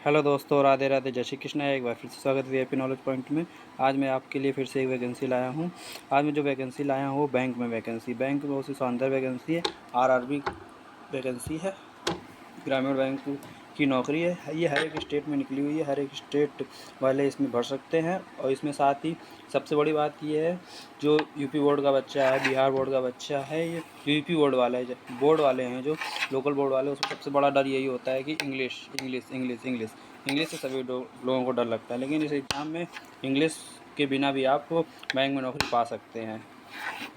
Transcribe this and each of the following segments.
Hello दोस्तों, राधे राधे, जय श्री कृष्ण। एक बार फिर से स्वागत है वीआईपी नॉलेज पॉइंट में। आज मैं आपके लिए फिर से एक वैकेंसी लाया हूँ। आज मैं जो वैकेंसी लाया हूँ वो बैंक में वैकेंसी, बैंक में बहुत ही शानदार वैकेंसी है। आरआरबी वैकेंसी है, ग्रामीण बैंक की नौकरी है। ये हर एक स्टेट में निकली हुई है, हर एक स्टेट वाले इसमें भर सकते हैं। और इसमें साथ ही सबसे बड़ी बात ये है, जो यूपी बोर्ड का बच्चा है, बिहार बोर्ड का बच्चा है, ये जो यूपी बोर्ड वाला है, बोर्ड वाले हैं जो लोकल बोर्ड वाले, उसमें सबसे बड़ा डर यही होता है कि English English English English English से सभी लोगों को डर लगता है। लेकिन इस एग्ज़ाम में इंग्लिश के बिना भी आप बैंक में नौकरी पा सकते हैं,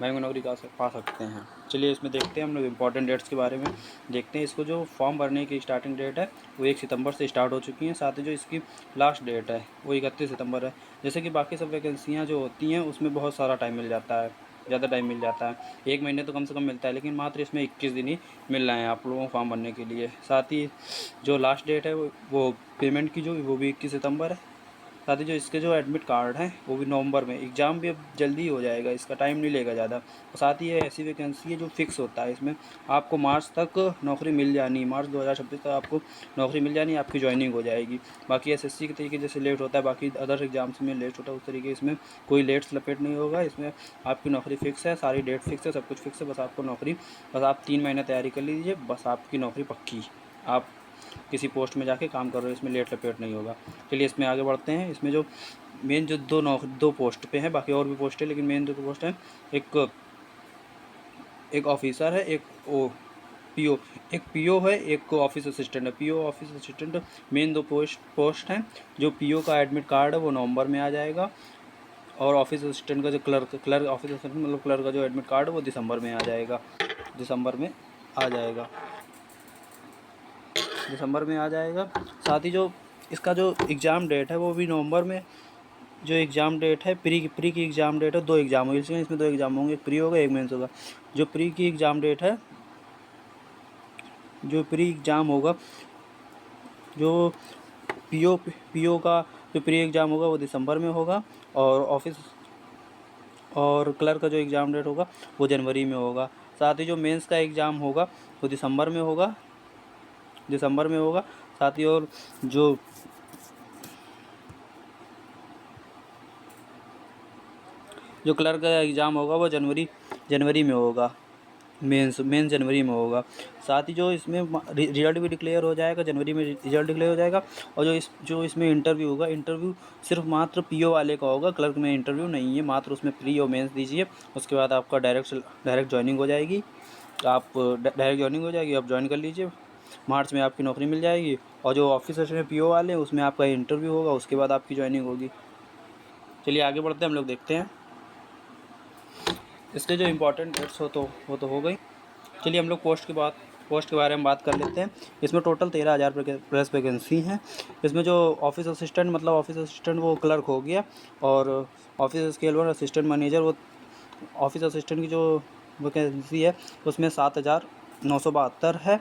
बैंक में नौकरी पा सकते हैं। चलिए इसमें देखते हैं हम लोग इंपॉर्टेंट डेट्स के बारे में देखते हैं। इसको जो फॉर्म भरने की स्टार्टिंग डेट है वो 1 सितंबर से स्टार्ट हो चुकी है। साथ ही जो इसकी लास्ट डेट है वो 31 सितंबर है। जैसे कि बाकी सब वैकेंसियाँ जो होती हैं उसमें बहुत सारा टाइम मिल जाता है, ज़्यादा टाइम मिल जाता है, 1 महीने तो कम से कम मिलता है। लेकिन मात्र इसमें 21 दिन ही मिल रहे हैं आप लोगों को फॉर्म भरने के लिए। साथ ही जो लास्ट डेट है वो पेमेंट की जो वो भी 21 सितंबर है। साथ ही जो इसके जो एडमिट कार्ड हैं वो भी नवंबर में। एग्ज़ाम भी अब जल्दी ही हो जाएगा, इसका टाइम नहीं लेगा ज़्यादा। और साथ ही ये ऐसी वैकेंसी है जो फिक्स होता है, इसमें आपको मार्च तक नौकरी मिल जानी, मार्च 2026 तक आपको नौकरी मिल जानी, आपकी ज्वाइनिंग हो जाएगी। बाकी एसएससी के तरीके जैसे लेट होता है, बाकी अदर एग्जाम्स में लेट होता है, उस तरीके इसमें कोई लेट्स लपेट नहीं होगा। इसमें आपकी नौकरी फिक्स है, सारी डेट फिक्स है, सब कुछ फिक्स है। बस आपको नौकरी, बस आप 3 महीने तैयारी कर लीजिए, बस आपकी नौकरी पक्की। आप किसी पोस्ट में जाके काम कर रहे हो, इसमें लेट लपेट नहीं होगा। चलिए इसमें आगे बढ़ते हैं। इसमें जो मेन जो दो पोस्ट पे हैं, बाकी और भी पोस्ट है लेकिन मेन दो पोस्ट हैं, एक ऑफिसर है, एक पीओ। एक पीओ है, एक ऑफिस असिस्टेंट है। पीओ ऑफिस असिस्टेंट मेन दो पोस्ट हैं। जो पीओ का एडमिट कार्ड है वो नवंबर में आ जाएगा, और ऑफिस असिस्टेंट का जो क्लर्क ऑफिस असिस्टेंट मतलब क्लर्क का जो एडमिट कार्ड है वो दिसंबर में आ जाएगा, दिसंबर में आ जाएगा, दिसंबर में आ जाएगा। साथ ही जो इसका जो एग्ज़ाम डेट है वो भी नवंबर में। जो एग्ज़ाम डेट है, प्री की एग्ज़ाम डेट है, 2 एग्ज़ाम होंगे इसमें 2 एग्ज़ाम होंगे, एक प्री होगा एक मेंस होगा। जो प्री की एग्ज़ाम डेट है, जो प्री एग्ज़ाम होगा, जो पीओ का जो प्री एग्ज़ाम होगा वो दिसंबर में होगा, और ऑफिस और क्लर्क का जो एग्ज़ाम डेट होगा वो जनवरी में होगा। साथ ही जो मेंस का एग्ज़ाम होगा वो दिसंबर में होगा, दिसंबर में होगा। साथ ही और जो क्लर्क का एग्ज़ाम होगा वो जनवरी में होगा, मेंस जनवरी में होगा। साथ ही जो इसमें रिजल्ट भी डिक्लेयर हो जाएगा, जनवरी में रिजल्ट डिक्लेयर हो जाएगा। और जो इसमें इंटरव्यू होगा, इंटरव्यू सिर्फ मात्र पीओ वाले का होगा, क्लर्क में इंटरव्यू नहीं है। मात्र उसमें प्री और मेंस दीजिए, उसके बाद आपका डायरेक्ट ज्वाइनिंग हो जाएगी। आप डायरेक्ट ज्वाइनिंग हो जाएगी, आप ज्वाइन कर लीजिए, मार्च में आपकी नौकरी मिल जाएगी। और जो ऑफिसर हैं पीओ वाले, उसमें आपका इंटरव्यू होगा, उसके बाद आपकी ज्वाइनिंग होगी। चलिए आगे बढ़ते हैं, हम लोग देखते हैं इसके जो इंपॉर्टेंट डेट्स वो तो हो गई। चलिए हम लोग पोस्ट के बारे में बात कर लेते हैं। इसमें टोटल 13,000 प्लस वैकेंसी हैं। इसमें जो ऑफिस असिस्टेंट मतलब ऑफिस असिस्टेंट वो क्लर्क हो गया, और ऑफिस स्केल 1 असिस्टेंट मैनेजर वो ऑफिस असिस्टेंट की जो वैकेंसी है उसमें 7,972 है।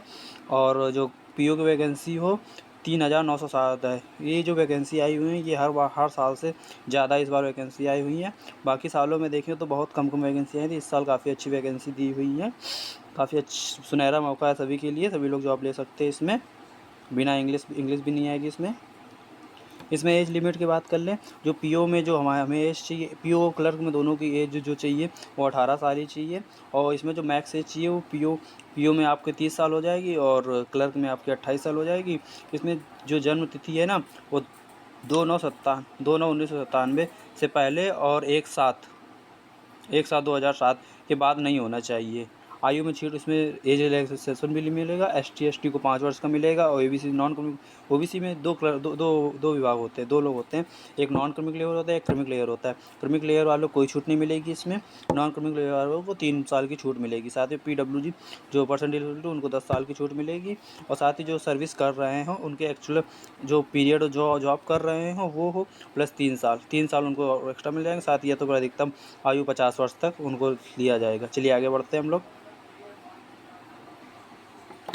और जो पीओ की वैकेंसी हो 3,907 है। ये जो वैकेंसी आई हुई है ये हर साल से ज़्यादा इस बार वैकेंसी आई हुई है। बाकी सालों में देखें तो बहुत कम वैकेंसी आई थी, इस साल काफ़ी अच्छी वैकेंसी दी हुई है। काफ़ी सुनहरा मौका है सभी के लिए, सभी लोग जॉब ले सकते हैं इसमें, बिना इंग्लिश भी नहीं आएगी इसमें। इसमें एज लिमिट की बात कर लें, जो पीओ में जो हमें एज चाहिए, पीओ क्लर्क में दोनों की एज जो चाहिए वो 18 साल ही चाहिए। और इसमें जो मैक्स एज चाहिए वो पीओ में आपके 30 साल हो जाएगी, और क्लर्क में आपकी 28 साल हो जाएगी। इसमें जो जन्म तिथि है ना वो 2/9/1997 से पहले, और 1/7/2007 के बाद नहीं होना चाहिए। आयु में छूट, इसमें एज रिलैक्सेशन भी मिलेगा। एसटी को 5 वर्ष का मिलेगा। और ओबीसी में दो विभाग होते हैं, 2 लोग होते हैं, एक नॉन क्रिमिक लेयर होता है, एक क्रिमिक लेयर होता है। क्रिमिक लेयर वालों को कोई छूट नहीं मिलेगी इसमें, नॉन क्रिमिक लेयर वालों को 3 साल की छूट मिलेगी। साथ ही पीडब्ल्यूजी जो परसेंटेज उनको 10 साल की छूट मिलेगी। और साथ ही जो सर्विस कर रहे हों उनके एक्चुअल जो पीरियड जो जॉब कर रहे हों वो हो प्लस 3 साल उनको एक्स्ट्रा मिल जाएंगे। साथ ही या तो अधिकतम आयु 50 वर्ष तक उनको लिया जाएगा। चलिए आगे बढ़ते हैं हम लोग।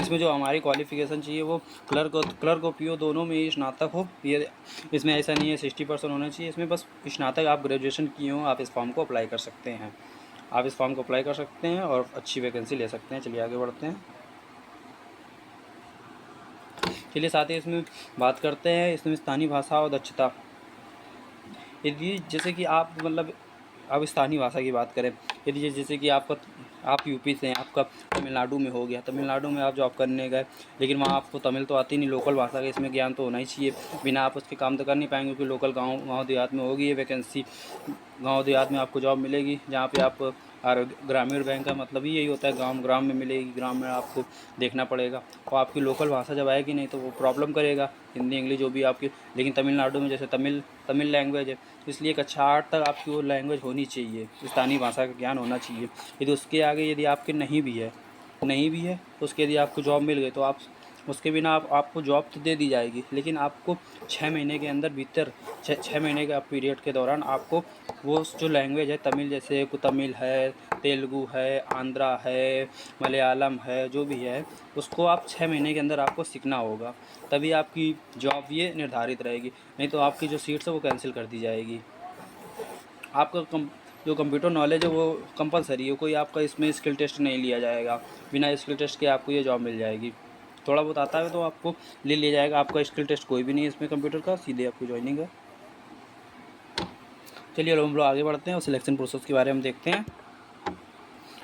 इसमें जो हमारी क्वालिफ़िकेशन चाहिए वो क्लर्क और पीओ दोनों में ही स्नातक हो। ये इसमें ऐसा नहीं है 60% होना चाहिए, इसमें बस स्नातक आप ग्रेजुएशन किए हो, आप इस फॉर्म को अप्लाई कर सकते हैं, आप इस फॉर्म को अप्लाई कर सकते हैं और अच्छी वैकेंसी ले सकते हैं। चलिए आगे बढ़ते हैं। चलिए साथ ही इसमें बात करते हैं इसमें स्थानीय भाषा और दक्षता। यदि जैसे कि आप मतलब अब स्थानीय भाषा की बात करें, यदि जैसे कि आप यूपी से हैं, आपका तमिलनाडु में हो गया, तमिलनाडु में आप जॉब करने गए, लेकिन वहाँ आपको तमिल तो आती नहीं, लोकल भाषा का इसमें ज्ञान तो होना ही चाहिए, बिना आप उसके काम तो कर नहीं पाएंगे, क्योंकि लोकल गाँव देहात में होगी ये वैकेंसी। गाँव देहात में आपको जॉब मिलेगी, जहाँ पे आप और ग्रामीण बैंक का मतलब ही यही होता है, ग्राम में मिलेगी, ग्राम में आपको देखना पड़ेगा, और आपकी लोकल भाषा जब आएगी नहीं तो वो प्रॉब्लम करेगा, हिंदी इंग्लिश जो भी आपकी। लेकिन तमिलनाडु में जैसे तमिल लैंग्वेज है, इसलिए कक्षा 8 तक आपकी वो लैंग्वेज होनी चाहिए, स्थानीय भाषा का ज्ञान होना चाहिए। यदि उसके आगे यदि आपके नहीं भी है तो उसके यदि आपको जॉब मिल गई तो आप उसके बिना आपको जॉब तो दे दी जाएगी, लेकिन आपको 6 महीने के अंदर भीतर 6 महीने के पीरियड के दौरान आपको वो जो लैंग्वेज है तमिल, जैसे तमिल है, तेलुगु है, आंध्रा है, मलयालम है, जो भी है उसको आप 6 महीने के अंदर आपको सीखना होगा, तभी आपकी जॉब ये निर्धारित रहेगी, नहीं तो आपकी जो सीट्स है वो कैंसिल कर दी जाएगी। आपका जो कंप्यूटर नॉलेज है वो कंपलसरी है, कोई आपका इसमें स्किल टेस्ट नहीं लिया जाएगा, बिना स्किल टेस्ट के आपको ये जॉब मिल जाएगी। थोड़ा बहुत आता है तो आपको ले लिया जाएगा, आपका स्किल टेस्ट कोई भी नहीं है इसमें कंप्यूटर का, सीधे आपको ज्वाइनिंग है। चलिए हम लोग आगे बढ़ते हैं और सिलेक्शन प्रोसेस के बारे में देखते हैं।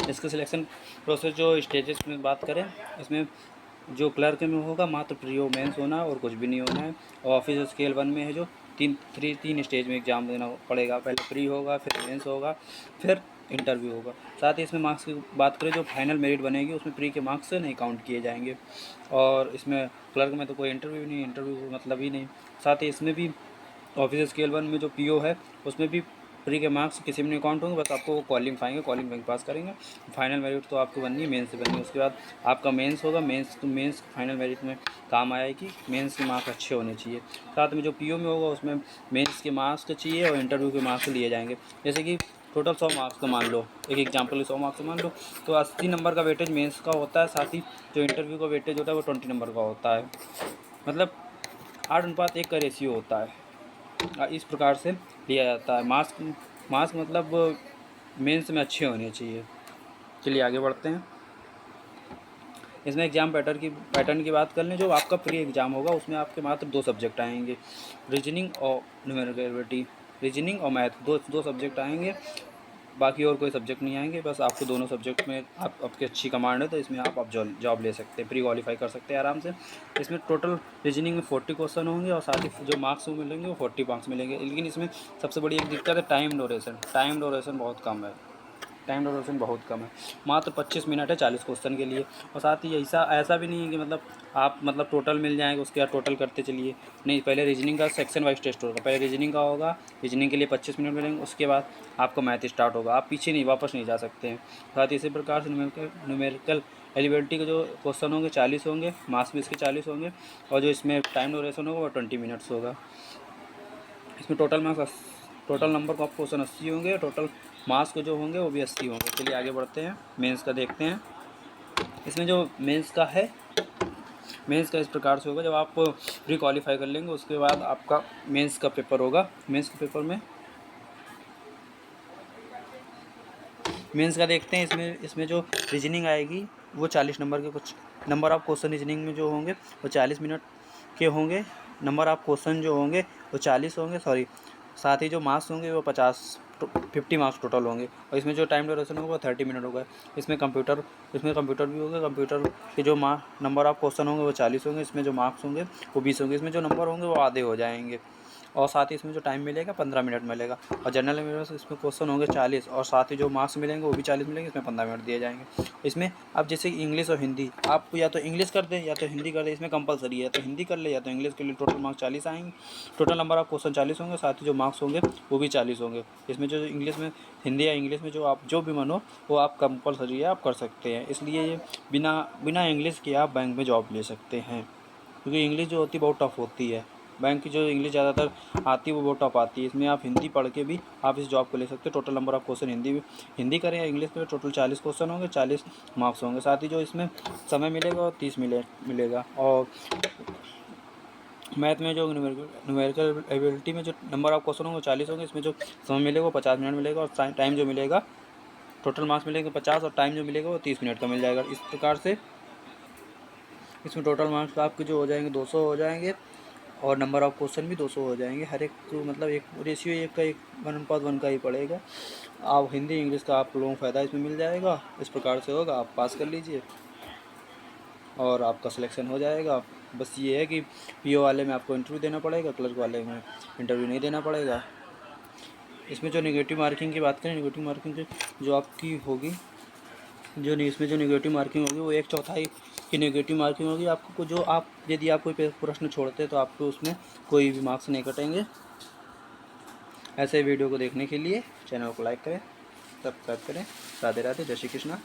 इसका सिलेक्शन प्रोसेस जो स्टेजेस में बात करें, इसमें जो क्लर्क में होगा मात्र प्री और मेंस होना है और कुछ भी नहीं होना है, और ऑफिस स्केल 1 में है जो तीन स्टेज में एग्ज़ाम देना पड़ेगा, पहले प्री होगा, फिर मेंस होगा, फिर इंटरव्यू होगा। साथ ही इसमें मार्क्स की बात करें, जो फाइनल मेरिट बनेगी उसमें प्री के मार्क्स से नहीं काउंट किए जाएंगे, और इसमें क्लर्क में तो कोई इंटरव्यू नहीं, इंटरव्यू मतलब ही नहीं। साथ ही इसमें भी ऑफिस स्केल 1 में जो पीओ है उसमें भी प्री के मार्क्स किसी में नहीं काउंट होंगे, बस आपको क्वालिफाइंग पास करेंगे। फाइनल मेरिट तो आपको बननी है, मेंस से बननी है, उसके बाद आपका मेंस होगा, मेंस फाइनल मेरिट में काम आएगी, मेंस के मार्क्स अच्छे होने चाहिए। साथ में जो पीओ में होगा उसमें मेंस के मार्क्स चाहिए और इंटरव्यू के मार्क्स लिए जाएंगे। जैसे कि टोटल 100 मार्क्स का मान लो, एक एग्जाम्पल 100 मार्क्स का मान लो, तो 80 नंबर का वेटेज मेंस का होता है, साथ ही जो इंटरव्यू का वेटेज होता है वो 20 नंबर का होता है, मतलब 8:1 का रेशियो होता है। इस प्रकार से लिया जाता है। मार्क्स मतलब मेंस में अच्छे होने चाहिए। चलिए आगे बढ़ते हैं। इसमें एग्ज़ाम पैटर्न की बात कर लें, जो आपका प्री एग्ज़ाम होगा उसमें आपके मात्र 2 सब्जेक्ट आएंगे, रीजनिंग और न्यूमेरिकल एबिलिटी, रीजनिंग और मैथ, दो सब्जेक्ट आएंगे, बाकी और कोई सब्जेक्ट नहीं आएंगे। बस आपको दोनों सब्जेक्ट में आपकी अच्छी कमांड है तो इसमें आप जॉब ले सकते हैं, प्री क्वालिफाई कर सकते हैं आराम से। इसमें टोटल रीजनिंग में 40 क्वेश्चन होंगे और साथ ही जो मार्क्स मिलेंगे वो 40 मार्क्स मिलेंगे, लेकिन इसमें सबसे बड़ी एक दिक्कत है टाइम ड्यूरेशन बहुत कम है, मात्र 25 मिनट है 40 क्वेश्चन के लिए। और साथ ही ऐसा भी नहीं है कि मतलब टोटल मिल जाएंगे उसके बाद टोटल करते चलिए, नहीं, पहले रीजनिंग का सेक्शन वाइज टेस्ट होगा, पहले रीजनिंग का होगा, रीजनिंग के लिए 25 मिनट मिलेंगे, उसके बाद आपका मैथ स्टार्ट होगा, आप पीछे नहीं वापस नहीं जा सकते हैं। साथ ही इसी प्रकार से न्यूमेरिकल एलिजिबिलिटी के जो क्वेश्चन होंगे 40 होंगे, मार्क्स भी इसके 40 होंगे, और जो इसमें टाइम ड्यूरेशन होगा वो 20 मिनट्स होगा। इसमें टोटल नंबर ऑफ क्वेश्चन 80 होंगे, टोटल मार्क्स को जो होंगे वो भी 80 होंगे। चलिए आगे बढ़ते हैं, मेंस का देखते हैं। इसमें जो मेंस का इस प्रकार से होगा, जब आप प्री क्वालिफाई कर लेंगे उसके बाद आपका मेंस का पेपर होगा। मेंस के पेपर में मेंस का देखते हैं। इसमें जो रीजनिंग आएगी वो 40 नंबर के, कुछ नंबर ऑफ क्वेश्चन रीजनिंग में जो होंगे वो 40 मिनट के होंगे, नंबर ऑफ क्वेश्चन जो होंगे वो 40 होंगे, साथ ही जो मार्क्स होंगे वो 50 मार्क्स टोटल होंगे, और इसमें जो टाइम ड्यूरेशन होगा वो 30 मिनट होगा। इसमें कंप्यूटर भी होगा, कंप्यूटर के जो नंबर ऑफ क्वेश्चन होंगे वो 40 होंगे, इसमें जो मार्क्स होंगे वो 20 होंगे, इसमें जो नंबर होंगे वो आधे हो जाएंगे, और साथ ही इसमें जो टाइम मिलेगा 15 मिनट मिलेगा। और जनरल अवेयरनेस इसमें क्वेश्चन होंगे 40, और साथ ही जो मार्क्स मिलेंगे वो भी 40 मिलेंगे, इसमें 15 मिनट दिए जाएंगे। इसमें आप जैसे इंग्लिश और हिंदी, आप या तो इंग्लिश कर दें या तो हिंदी कर दें, इसमें कंपलसरी है, तो हिंदी कर ले या तो इंग्लिश के लिए टोटल मार्क्स 40 आएंगे, टोटल नंबर ऑफ क्वेश्चन 40 होंगे, साथ ही जो मार्क्स होंगे वो भी 40 होंगे। इसमें जो इंग्लिश में, हिंदी या इंग्लिश में जो आप जो भी मन हो वो आप कंपलसरी है, आप कर सकते हैं। इसलिए ये बिना इंग्लिश के आप बैंक में जॉब ले सकते हैं, क्योंकि इंग्लिश जो होती है बहुत टफ होती है, बैंक की जो इंग्लिश ज़्यादातर आती है वो बहुत टफ आती है। इसमें आप हिंदी पढ़ के भी आप इस जॉब को ले सकते हैं। Total number of question Hindi करें या इंग्लिश में टोटल 40 क्वेश्चन होंगे, 40 मार्क्स होंगे, साथ ही जो इसमें समय मिलेगा वो 30 मिलेगा। और मैथ में जो न्यूमेरिकल एबिलिटी में जो नंबर ऑफ क्वेश्चन होंगे 40 होंगे, इसमें जो समय मिलेगा वो 50 मिनट मिलेगा, और टाइम जो मिलेगा टोटल मार्क्स मिलेंगे 50 और टाइम जो मिलेगा वो 30 मिनट का मिल जाएगा। इस प्रकार से इसमें टोटल मार्क्स आपके जो हो जाएंगे 200 हो जाएंगे और नंबर ऑफ क्वेश्चन भी 200 हो जाएंगे। हर एक को मतलब एक रेशियो 1:1 का ही पड़ेगा। आप हिंदी इंग्लिश का आप लोगों को फ़ायदा इसमें मिल जाएगा। इस प्रकार से होगा, आप पास कर लीजिए और आपका सिलेक्शन हो जाएगा। बस ये है कि पीओ वाले में आपको इंटरव्यू देना पड़ेगा, क्लर्क वाले में इंटरव्यू नहीं देना पड़ेगा। इसमें जो नेगेटिव मार्किंग की बात करें, नेगेटिव मार्किंग जो आपकी होगी, इसमें जो नेगेटिव मार्किंग होगी वो 1/4 की नेगेटिव मार्किंग होगी। आपको जो आप यदि आप कोई प्रश्न छोड़ते हैं तो आपको उसमें कोई भी मार्क्स नहीं कटेंगे। ऐसे वीडियो को देखने के लिए चैनल को लाइक करें, सब्सक्राइब करें। राधे राधे, जय श्री कृष्णा।